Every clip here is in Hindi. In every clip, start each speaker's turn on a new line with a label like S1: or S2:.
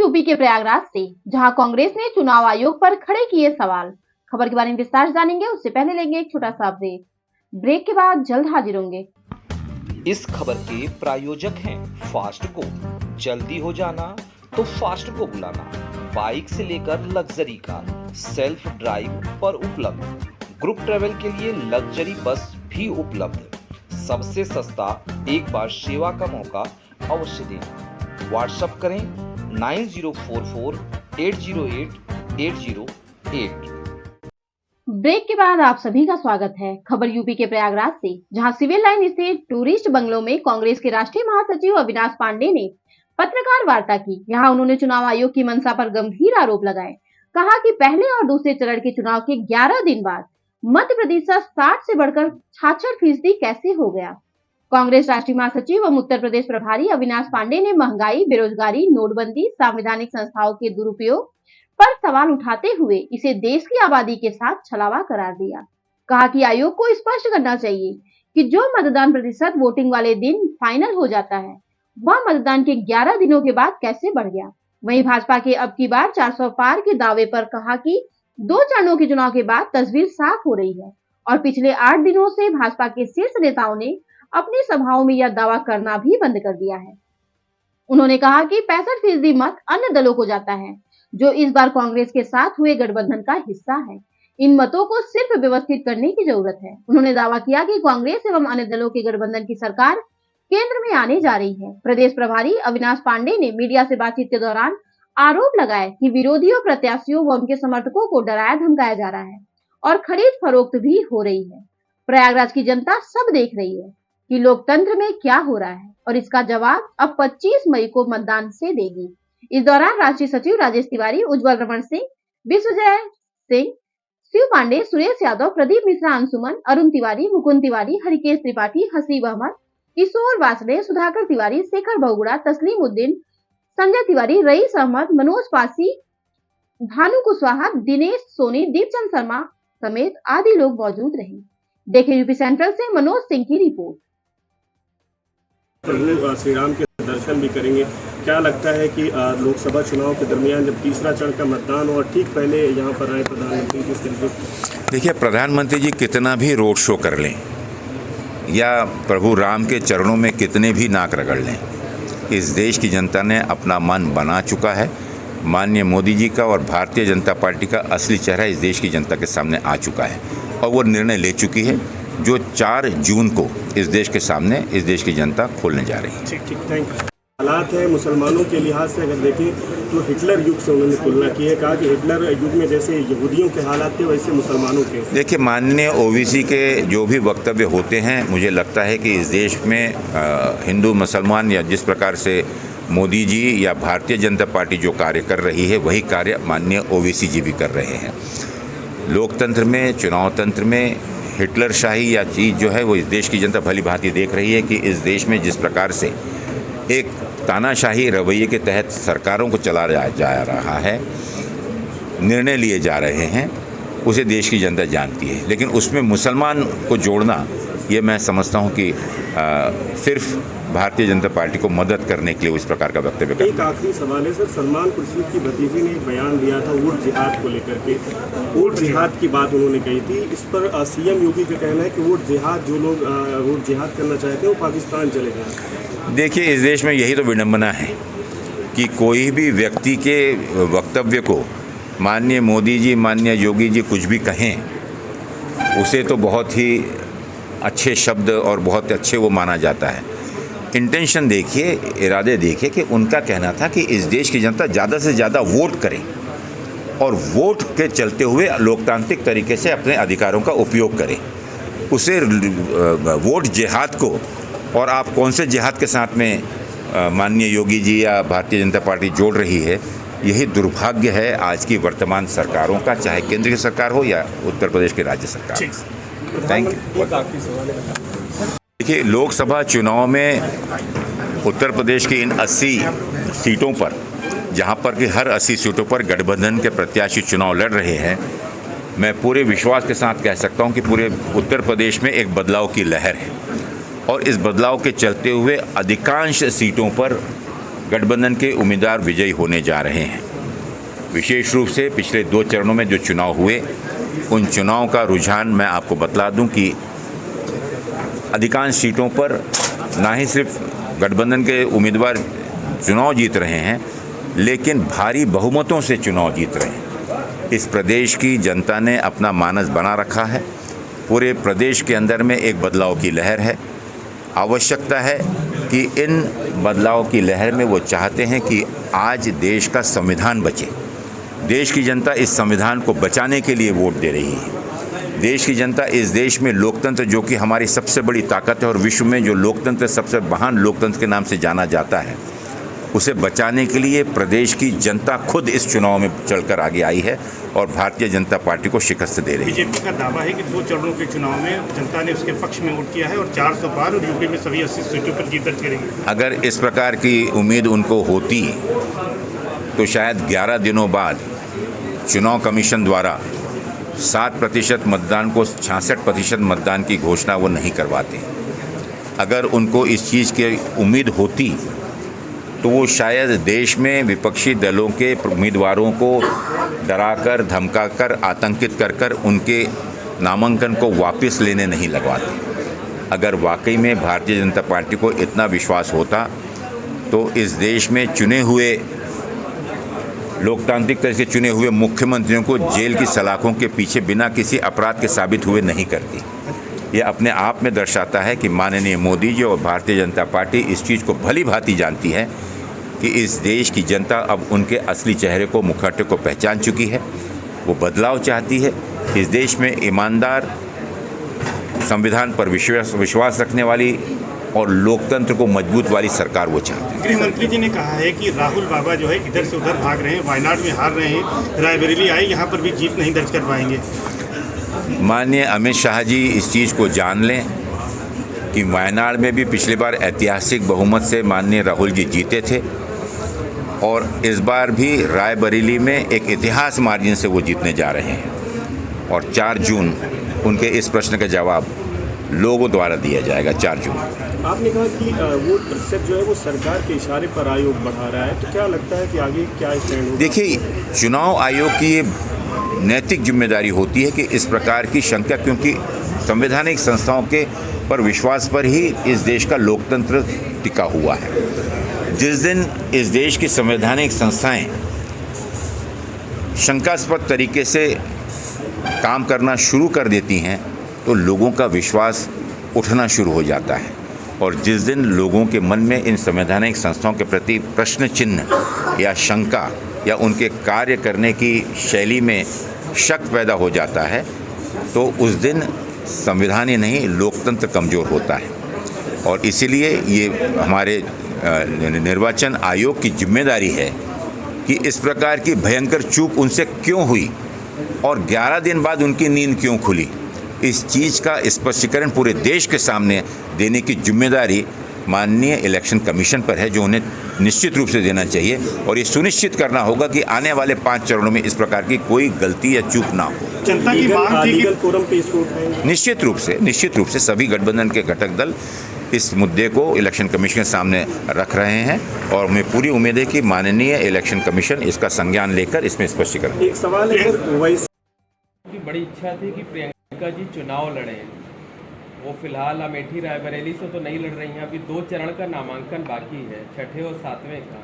S1: यूपी के प्रयागराज से, जहां कांग्रेस ने चुनाव आयोग पर खड़े किए सवाल। खबर के बारे में विस्तार से जानेंगे, उससे पहले लेंगे एक छोटा सा ब्रेक। ब्रेक के बाद जल्द हाजिर होंगे।
S2: इस खबर के प्रायोजक हैं फास्ट को। जल्दी हो जाना तो फास्ट को बुलाना। बाइक से लेकर लग्जरी कार, सेल्फ ड्राइव पर उपलब्ध। ग्रुप ट्रेवल के लिए लग्जरी बस भी उपलब्ध। सबसे सस्ता एक बार सेवा का मौका अवश्य दें। व्हाट्सएप करें 9044808808।
S1: ब्रेक के बाद आप सभी का स्वागत है। खबर यूपी के प्रयागराज से, जहां सिविल लाइन स्थित टूरिस्ट बंगलो में कांग्रेस के राष्ट्रीय महासचिव अविनाश पांडे ने पत्रकार वार्ता की। यहां उन्होंने चुनाव आयोग की मंशा पर गंभीर आरोप लगाए। कहा कि पहले और दूसरे चरण के चुनाव के 11 दिन बाद मत प्रतिशत 60 से बढ़कर 66% कैसे हो गया। कांग्रेस राष्ट्रीय महासचिव एवं उत्तर प्रदेश प्रभारी अविनाश पांडे ने महंगाई, बेरोजगारी, नोटबंदी, संवैधानिक संस्थाओं के दुरुपयोग पर सवाल उठाते हुए इसे देश की आबादी के साथ छलावा करार दिया। कहा कि आयोग को स्पष्ट करना चाहिए कि जो मतदान प्रतिशत वोटिंग वाले दिन फाइनल हो जाता है, वह मतदान के 11 दिनों के बाद कैसे बढ़ गया। वहीं भाजपा के अब की बार 400 पार के दावे पर कहा कि 2 चरणों के चुनाव के बाद तस्वीर साफ हो रही है और पिछले 8 दिनों से भाजपा के शीर्ष नेताओं ने अपनी सभाओं में यह दावा करना भी बंद कर दिया है। उन्होंने कहा कि 65% मत अन्य दलों को जाता है, जो इस बार कांग्रेस के साथ हुए गठबंधन का हिस्सा है। इन मतों को सिर्फ व्यवस्थित करने की जरूरत है। उन्होंने दावा किया कि कांग्रेस एवं अन्य दलों के गठबंधन की सरकार केंद्र में आने जा रही है। प्रदेश प्रभारी अविनाश पांडे ने मीडिया से बातचीत के दौरान आरोप लगाया कि विरोधियों, प्रत्याशियों व उनके समर्थकों को डराया धमकाया जा रहा है और खरीद फरोख्त भी हो रही है। प्रयागराज की जनता सब देख रही है कि लोकतंत्र में क्या हो रहा है और इसका जवाब अब 25 मई को मतदान से देगी। इस दौरान राष्ट्रीय सचिव राजेश तिवारी, उज्जवल रमण सिंह, विश्वजय सिंह, शिव पांडे, सुरेश यादव, प्रदीप मिश्रा, अंशुमन, अरुण तिवारी, मुकुंद तिवारी, हरिकेश त्रिपाठी, हसीब अहमद, किशोर वासले, सुधाकर तिवारी, शेखर बहुगुड़ा, तस्लीम उद्दीन, संजय तिवारी, रईस अहमद, मनोज पासी, भानु कुशवाहा, दिनेश सोनी, दीपचंद शर्मा समेत आदि लोग मौजूद रहे। देखें यूपी सेंट्रल से मनोज सिंह की रिपोर्ट।
S3: प्रभु श्री राम के दर्शन भी करेंगे। क्या लगता है कि लोकसभा चुनाव के दरमियान जब तीसरा चरण का मतदान हो और ठीक पहले यहाँ पर आए प्रधानमंत्री, किस तरीके?
S4: देखिए, प्रधानमंत्री जी कितना भी रोड शो कर लें या प्रभु राम के चरणों में कितने भी नाक रगड़ लें, इस देश की जनता ने अपना मन बना चुका है। माननीय मोदी जी का और भारतीय जनता पार्टी का असली चेहरा इस देश की जनता के सामने आ चुका है और वो निर्णय ले चुकी है जो 4 जून को इस देश के सामने इस देश की जनता खोलने जा रही है।
S3: ठीक, थैंक यू। हालात है मुसलमानों के लिहाज से अगर देखें तो हिटलर युग से उन्होंने तुलना की है। कहा कि हिटलर युग में जैसे यहूदियों के हालात थे वैसे मुसलमानों के।
S4: देखिए, माननीय ओवीसी के जो भी वक्तव्य होते हैं, मुझे लगता है कि इस देश में हिंदू मुसलमान या जिस प्रकार से मोदी जी या भारतीय जनता पार्टी जो कार्य कर रही है वही कार्य माननीय ओवीसी जी भी कर रहे हैं। लोकतंत्र में, चुनाव तंत्र में हिटलर शाही या चीज़ जो है वो इस देश की जनता भली भांति देख रही है कि इस देश में जिस प्रकार से एक तानाशाही रवैये के तहत सरकारों को चला जा रहा है, निर्णय लिए जा रहे हैं, उसे देश की जनता जानती है। लेकिन उसमें मुसलमान को जोड़ना, ये मैं समझता हूँ कि सिर्फ भारतीय जनता पार्टी को मदद करने के लिए इस प्रकार का वक्तव्य करना।
S3: एक आखिरी सवाल है सर, सलमान खुर्शीद की भतीजी ने एक बयान दिया था वोट जिहाद को लेकर के। वोट जिहाद की बात उन्होंने कही थी। इस पर सीएम योगी का कहना है कि वोट जिहाद, जो लोग वोट जिहाद करना चाहते हैं वो पाकिस्तान चले जाएं।
S4: देखिए, इस देश में यही तो विडंबना है कि कोई भी व्यक्ति के वक्तव्य को माननीय मोदी जी, माननीय योगी जी कुछ भी कहें, उसे तो बहुत ही अच्छे शब्द और बहुत अच्छे वो माना जाता है। इंटेंशन देखिए, इरादे देखिए कि उनका कहना था कि इस देश की जनता ज़्यादा से ज़्यादा वोट करे और वोट के चलते हुए लोकतांत्रिक तरीके से अपने अधिकारों का उपयोग करे। उसे वोट जिहाद को, और आप कौन से जिहाद के साथ में माननीय योगी जी या भारतीय जनता पार्टी जोड़ रही है, यही दुर्भाग्य है आज की वर्तमान सरकारों का, चाहे केंद्र की सरकार हो या उत्तर प्रदेश की राज्य सरकार। Thank you. देखिए, लोकसभा चुनाव में उत्तर प्रदेश की इन 80 सीटों पर, जहां पर कि हर 80 सीटों पर गठबंधन के प्रत्याशी चुनाव लड़ रहे हैं, मैं पूरे विश्वास के साथ कह सकता हूं कि पूरे उत्तर प्रदेश में एक बदलाव की लहर है और इस बदलाव के चलते हुए अधिकांश सीटों पर गठबंधन के उम्मीदवार विजयी होने जा रहे हैं। विशेष रूप से पिछले 2 चरणों में जो चुनाव हुए, उन चुनाव का रुझान मैं आपको बतला दूं कि अधिकांश सीटों पर ना ही सिर्फ गठबंधन के उम्मीदवार चुनाव जीत रहे हैं, लेकिन भारी बहुमतों से चुनाव जीत रहे हैं। इस प्रदेश की जनता ने अपना मानस बना रखा है। पूरे प्रदेश के अंदर में एक बदलाव की लहर है। आवश्यकता है कि इन बदलाव की लहर में वो चाहते हैं कि आज देश का संविधान बचे। देश की जनता इस संविधान को बचाने के लिए वोट दे रही है। देश की जनता इस देश में लोकतंत्र, जो कि हमारी सबसे बड़ी ताकत है और विश्व में जो लोकतंत्र सबसे महान लोकतंत्र के नाम से जाना जाता है, उसे बचाने के लिए प्रदेश की जनता खुद इस चुनाव में चलकर आगे आई है और भारतीय जनता पार्टी को शिकस्त दे रही है।
S5: बीजेपी का दावा है कि 2 चरणों के चुनाव में जनता ने उसके पक्ष में वोट किया है और 400 पार और यूपी में सभी 80 सीटों पर जीत दर्ज करेगी।
S4: अगर इस प्रकार की उम्मीद उनको होती तो शायद 11 दिनों बाद चुनाव कमीशन द्वारा 7% मतदान को 66% मतदान की घोषणा वो नहीं करवाते। अगर उनको इस चीज़ की उम्मीद होती तो वो शायद देश में विपक्षी दलों के उम्मीदवारों को डराकर, धमकाकर, आतंकित कर उनके नामांकन को वापस लेने नहीं लगवाते। अगर वाकई में भारतीय जनता पार्टी को इतना विश्वास होता तो इस देश में चुने हुए, लोकतांत्रिक तरह से चुने हुए मुख्यमंत्रियों को जेल की सलाखों के पीछे बिना किसी अपराध के साबित हुए नहीं करती। यह अपने आप में दर्शाता है कि माननीय मोदी जी और भारतीय जनता पार्टी इस चीज़ को भली भांति जानती है कि इस देश की जनता अब उनके असली चेहरे को, मुखौटे को पहचान चुकी है। वो बदलाव चाहती है। इस देश में ईमानदार, संविधान पर विश्वास रखने वाली और लोकतंत्र को मजबूत वाली सरकार वो चाहते हैं।
S5: गृह मंत्री जी ने कहा है कि राहुल बाबा जो है इधर से उधर भाग रहे हैं, वायनाड में हार रहे हैं, रायबरेली आए, यहाँ पर भी जीत नहीं दर्ज कर पाएंगे।
S4: माननीय अमित शाह जी इस चीज़ को जान लें कि वायनाड में भी पिछली बार ऐतिहासिक बहुमत से माननीय राहुल जी जीते थे और इस बार भी रायबरेली में एक इतिहास मार्जिन से वो जीतने जा रहे हैं। और 4 जून उनके इस प्रश्न का जवाब लोगों द्वारा दिया जाएगा। 4 जून।
S3: आपने कहा कि वोट प्रतिशत जो है वो सरकार के इशारे पर आयोग बढ़ा रहा है, तो क्या लगता है कि आगे क्या स्टैंड होगा?
S4: देखिए, चुनाव आयोग की ये नैतिक जिम्मेदारी होती है कि इस प्रकार की शंका, क्योंकि संवैधानिक संस्थाओं के पर विश्वास पर ही इस देश का लोकतंत्र टिका हुआ है। जिस दिन इस देश की संवैधानिक संस्थाएं शंकास्पद तरीके से काम करना शुरू कर देती हैं तो लोगों का विश्वास उठना शुरू हो जाता है। और जिस दिन लोगों के मन में इन संवैधानिक संस्थाओं के प्रति प्रश्न चिन्ह या शंका या उनके कार्य करने की शैली में शक पैदा हो जाता है तो उस दिन संविधान ही नहीं, लोकतंत्र कमज़ोर होता है। और इसीलिए ये हमारे निर्वाचन आयोग की जिम्मेदारी है कि इस प्रकार की भयंकर चूक उनसे क्यों हुई और 11 दिन बाद उनकी नींद क्यों खुली, इस चीज़ का स्पष्टीकरण पूरे देश के सामने देने की जिम्मेदारी माननीय इलेक्शन कमीशन पर है, जो उन्हें निश्चित रूप से देना चाहिए। और ये सुनिश्चित करना होगा कि आने वाले 5 चरणों में इस प्रकार की कोई गलती या चूक ना हो।
S5: जनता की मांग थी
S3: लीगल फोरम पे इसको उठाएंगे।
S4: निश्चित रूप से सभी गठबंधन के घटक दल इस मुद्दे को इलेक्शन कमीशन के सामने रख रहे हैं और हमें पूरी उम्मीद है कि माननीय इलेक्शन कमीशन इसका संज्ञान लेकर इसमें स्पष्टीकरण।
S3: एक सवाल है सर, वैसे
S6: की बड़ी इच्छा थी कि प्रियंका जी चुनाव लड़ें। वो फिलहाल अमेठी रायबरेली से तो नहीं लड़ रही हैं, अभी 2 चरण का नामांकन बाकी है, 6ठे और 7वें का।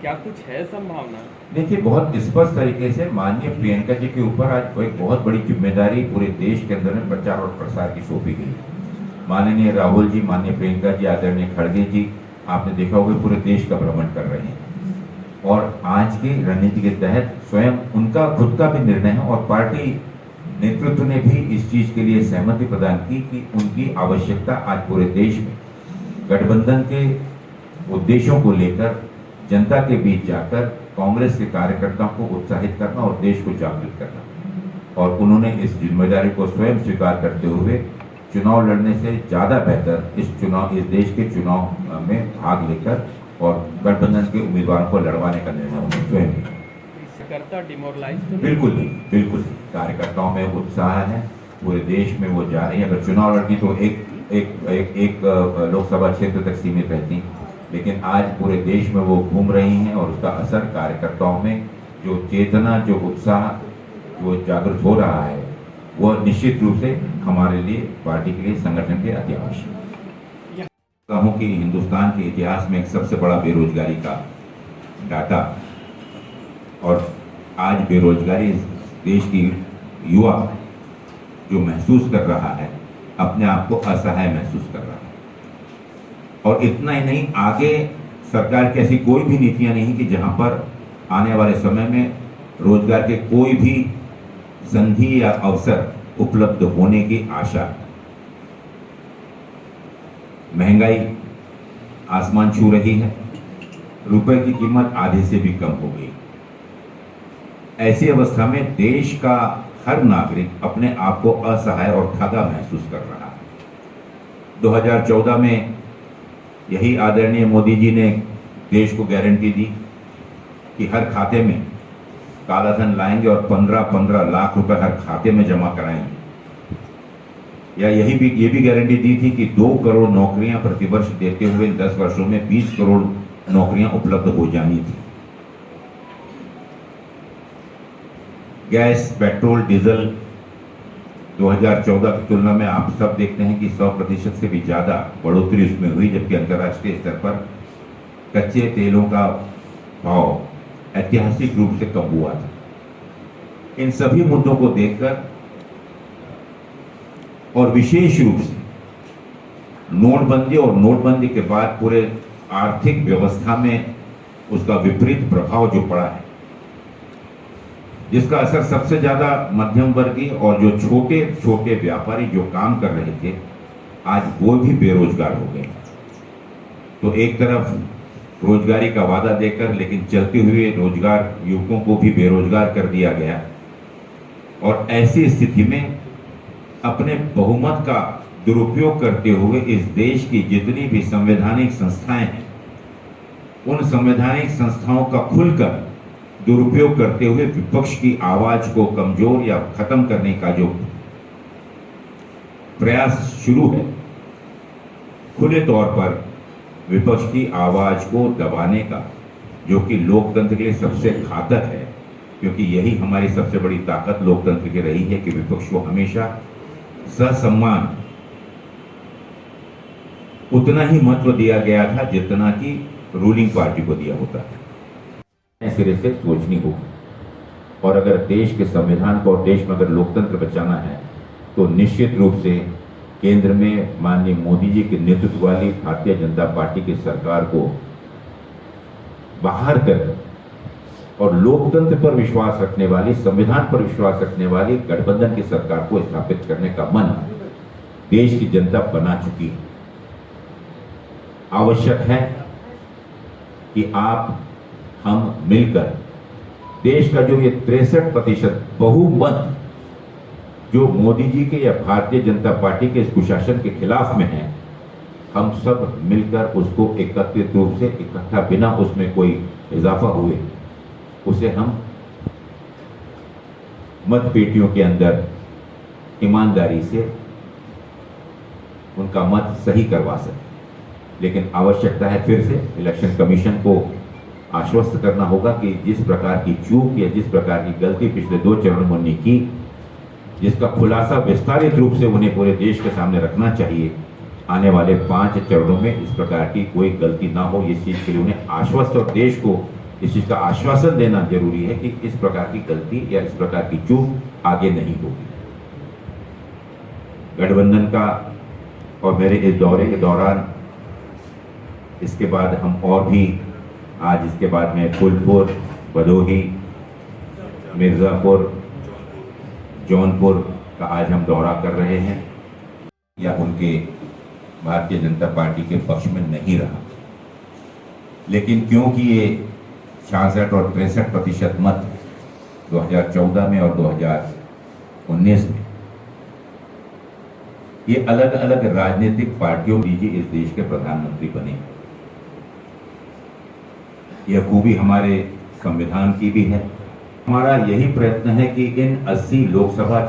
S6: क्या कुछ है संभावना?
S7: देखिए, बहुत स्पष्ट तरीके से माननीय प्रियंका जी के ऊपर आज एक बहुत बड़ी जिम्मेदारी पूरे देश के अंदर में प्रचार और प्रसार की सौंपी गई। माननीय राहुल जी, माननीय प्रियंका जी, आदरणीय खड़गे जी, आपने देखा होगा पूरे देश का भ्रमण कर रहे हैं और आज की रणनीति के तहत स्वयं उनका खुद का भी निर्णय है और पार्टी नेतृत्व ने भी इस चीज के लिए सहमति प्रदान की कि उनकी आवश्यकता आज पूरे देश में गठबंधन के उद्देश्यों को लेकर जनता के बीच जाकर कांग्रेस के कार्यकर्ताओं को उत्साहित करना और देश को जागृत करना। और उन्होंने इस जिम्मेदारी को स्वयं स्वीकार करते हुए चुनाव लड़ने से ज़्यादा बेहतर इस देश के चुनाव में भाग लेकर और गठबंधन के उम्मीदवारों को लड़वाने का निर्णय उन्होंने स्वयं लिया। बिल्कुल नहीं, कार्यकर्ताओं में उत्साह है, पूरे देश में वो जा रही है। अगर चुनाव लड़ती तो एक लोकसभा क्षेत्र तक सीमित रहती, लेकिन आज पूरे देश में वो घूम रही हैं और उसका असर कार्यकर्ताओं में जो चेतना, जो उत्साह, जो जागृत हो रहा है, वह निश्चित रूप से हमारे लिए, पार्टी के लिए, संगठन के लिए अति आवश्यक है। कहूँ कि हिंदुस्तान के इतिहास में एक सबसे बड़ा बेरोजगारी का डाटा, और आज बेरोजगारी देश की युवा जो महसूस कर रहा है, अपने आप को असहाय महसूस कर रहा है। और इतना ही नहीं, आगे सरकार की ऐसी कोई भी नीतियां नहीं कि जहां पर आने वाले समय में रोजगार के कोई भी संधि या अवसर उपलब्ध होने की आशा। महंगाई आसमान छू रही है, रुपए की कीमत आधे से भी कम हो गई। ऐसी अवस्था में देश का हर नागरिक अपने आप को असहाय और ठगा महसूस कर रहा है। 2014 में यही आदरणीय मोदी जी ने देश को गारंटी दी कि हर खाते में काला धन लाएंगे और 15-15 लाख रुपए हर खाते में जमा कराएंगे। या ये भी गारंटी दी थी कि 2 करोड़ नौकरियां प्रतिवर्ष देते हुए 10 वर्षों में 20 करोड़ नौकरियां उपलब्ध हो जानी थी। गैस, पेट्रोल, डीजल 2014 की तुलना में आप सब देखते हैं कि 100% से भी ज्यादा बढ़ोतरी उसमें हुई, जबकि अंतर्राष्ट्रीय स्तर पर कच्चे तेलों का भाव ऐतिहासिक रूप से कम हुआ था। इन सभी मुद्दों को देखकर और विशेष रूप से नोटबंदी और नोटबंदी के बाद पूरे आर्थिक व्यवस्था में उसका विपरीत प्रभाव जो पड़ा है, जिसका असर सबसे ज्यादा मध्यम वर्गीय और जो छोटे छोटे व्यापारी जो काम कर रहे थे, आज वो भी बेरोजगार हो गए। तो एक तरफ रोजगारी का वादा देकर लेकिन चलते हुए रोजगार युवकों को भी बेरोजगार कर दिया गया, और ऐसी स्थिति में अपने बहुमत का दुरुपयोग करते हुए इस देश की जितनी भी संवैधानिक संस्थाएं हैं, उन संवैधानिक संस्थाओं का खुलकर दुरुपयोग करते हुए विपक्ष की आवाज को कमजोर या खत्म करने का जो प्रयास शुरू है, खुले तौर पर विपक्ष की आवाज को दबाने का, जो कि लोकतंत्र के लिए सबसे घातक है, क्योंकि यही हमारी सबसे बड़ी ताकत लोकतंत्र की रही है कि विपक्ष को हमेशा ससम्मान उतना ही महत्व दिया गया था जितना कि रूलिंग पार्टी को दिया होता है। सिरे से सोचनी होगी, और अगर देश के संविधान को और देश में अगर लोकतंत्र बचाना है तो निश्चित रूप से केंद्र में माननीय मोदी जी के नेतृत्व वाली भारतीय जनता पार्टी की सरकार को बाहर कर और लोकतंत्र पर विश्वास रखने वाली, संविधान पर विश्वास रखने वाली गठबंधन की सरकार को स्थापित करने का मन देश की जनता बना चुकी है। आवश्यक है कि आप हम मिलकर देश का जो ये 63% बहुमत जो मोदी जी के या भारतीय जनता पार्टी के इस कुशासन के खिलाफ में है, हम सब मिलकर उसको एकत्रित रूप से, इकट्ठा, बिना उसमें कोई इजाफा हुए, उसे हम मत पेटियों के अंदर ईमानदारी से उनका मत सही करवा सके। लेकिन आवश्यकता है फिर से इलेक्शन कमीशन को आश्वस्त करना होगा कि जिस प्रकार की चूक या जिस प्रकार की गलती पिछले 2 चरणों में उन्होंने की, जिसका खुलासा विस्तारित रूप से उन्हें पूरे देश के सामने रखना चाहिए, आने वाले 5 चरणों में इस प्रकार की कोई गलती ना हो। इस चीज के लिए उन्हें आश्वस्त और देश को इस चीज का आश्वासन देना जरूरी है कि इस प्रकार की गलती या इस प्रकार की चूक आगे नहीं होगी। गठबंधन का और मेरे इस दौरे के दौरान इसके बाद हम और भी आज इसके बाद में फूलपुर, भदोही, मिर्ज़ापुर, जौनपुर का आज हम दौरा कर रहे हैं, या उनके भारतीय जनता पार्टी के पक्ष में नहीं रहा। लेकिन क्योंकि ये 66 और 63% मत 2014 में और 2019 में ये अलग अलग राजनीतिक पार्टियों दीजिए इस देश के प्रधानमंत्री बने, यह खूबी हमारे संविधान की भी है। हमारा यही प्रयत्न है कि इन 80 लोकसभा